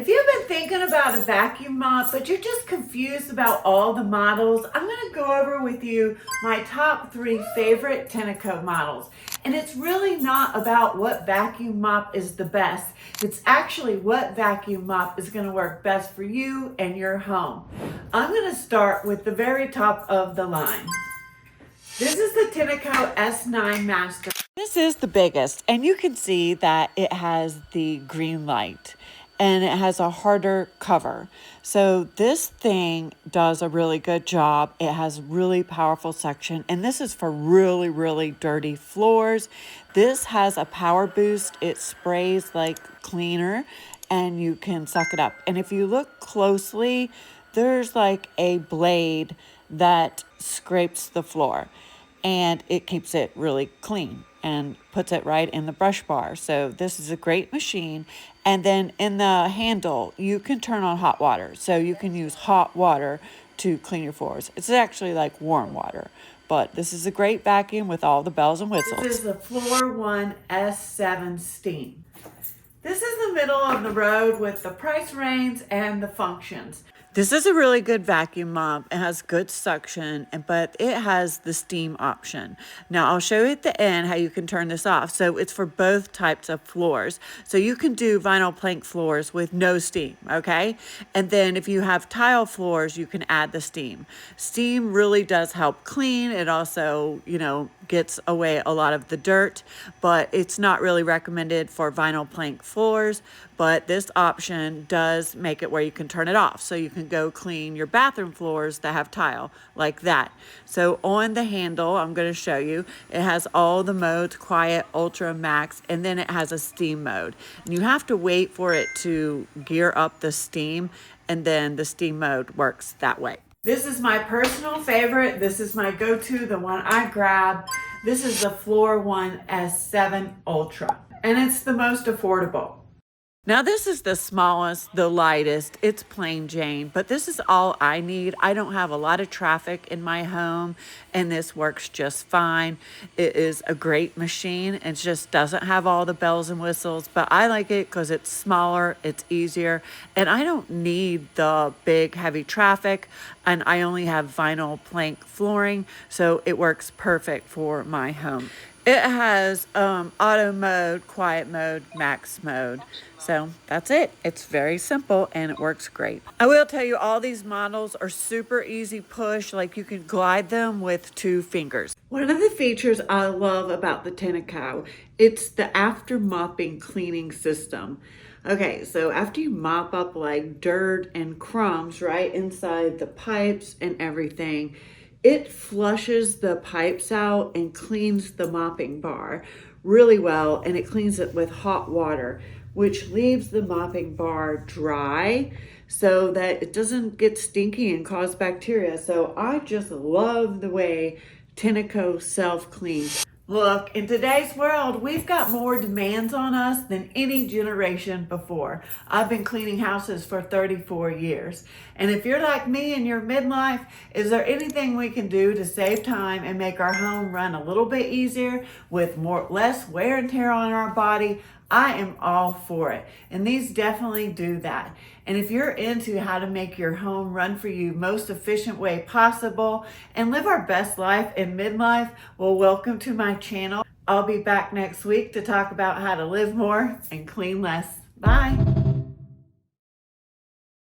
If you've been thinking about a vacuum mop, but you're just confused about all the models, I'm going to go over with you my top 3 favorite Tineco models. And it's really not about what vacuum mop is the best. It's actually what vacuum mop is going to work best for you and your home. I'm going to start with the very top of the line. This is the Tineco S9 Master. This is the biggest, and you can see that it has the green light and it has a harder cover. So this thing does a really good job. It has really powerful suction, and this is for really, really dirty floors. This has a power boost. It sprays like cleaner and you can suck it up. And if you look closely, there's like a blade that scrapes the floor, and it keeps it really clean and puts it right in the brush bar. So this is a great machine. And then in the handle, you can turn on hot water. So you can use hot water to clean your floors. It's actually like warm water, but this is a great vacuum with all the bells and whistles. This is the Floor One S7 Steam. This is the middle of the road with the price range and the functions. This is a really good vacuum mop. It has good suction, but it has the steam option. Now I'll show you at the end how you can turn this off. So it's for both types of floors. So you can do vinyl plank floors with no steam, okay? And then if you have tile floors, you can add the steam. Steam really does help clean. It also, gets away a lot of the dirt, but it's not really recommended for vinyl plank floors. But this option does make it where you can turn it off. So you can go clean your bathroom floors that have tile like that. So on the handle, I'm going to show you, it has all the modes: quiet, ultra, max, and then it has a steam mode. And you have to wait for it to gear up the steam, and then the steam mode works that way. This is my personal favorite. This is my go-to, the one I grab. This is the Floor One S7 Ultra, and it's the most affordable. Now this is the smallest, the lightest. It's plain Jane, but this is all I need. I don't have a lot of traffic in my home, and this works just fine. It is a great machine. It just doesn't have all the bells and whistles, but I like it because it's smaller, it's easier, and I don't need the big heavy traffic, and I only have vinyl plank flooring, so it works perfect for my home. It has auto mode, quiet mode, max mode. So that's it. It's very simple and it works great. I will tell you, all these models are super easy push. Like, you can glide them with 2 fingers. One of the features I love about the Tineco, it's the after mopping cleaning system. Okay, so after you mop up like dirt and crumbs right inside the pipes and everything, it flushes the pipes out and cleans the mopping bar really well, and it cleans it with hot water, which leaves the mopping bar dry so that it doesn't get stinky and cause bacteria. So I just love the way Tineco self-cleans. Look, in today's world, we've got more demands on us than any generation before. I've been cleaning houses for 34 years. And if you're like me in your midlife, is there anything we can do to save time and make our home run a little bit easier with less wear and tear on our body? I am all for it. And these definitely do that. And if you're into how to make your home run for you most efficient way possible and live our best life in midlife, well, welcome to my channel. I'll be back next week to talk about how to live more and clean less. Bye.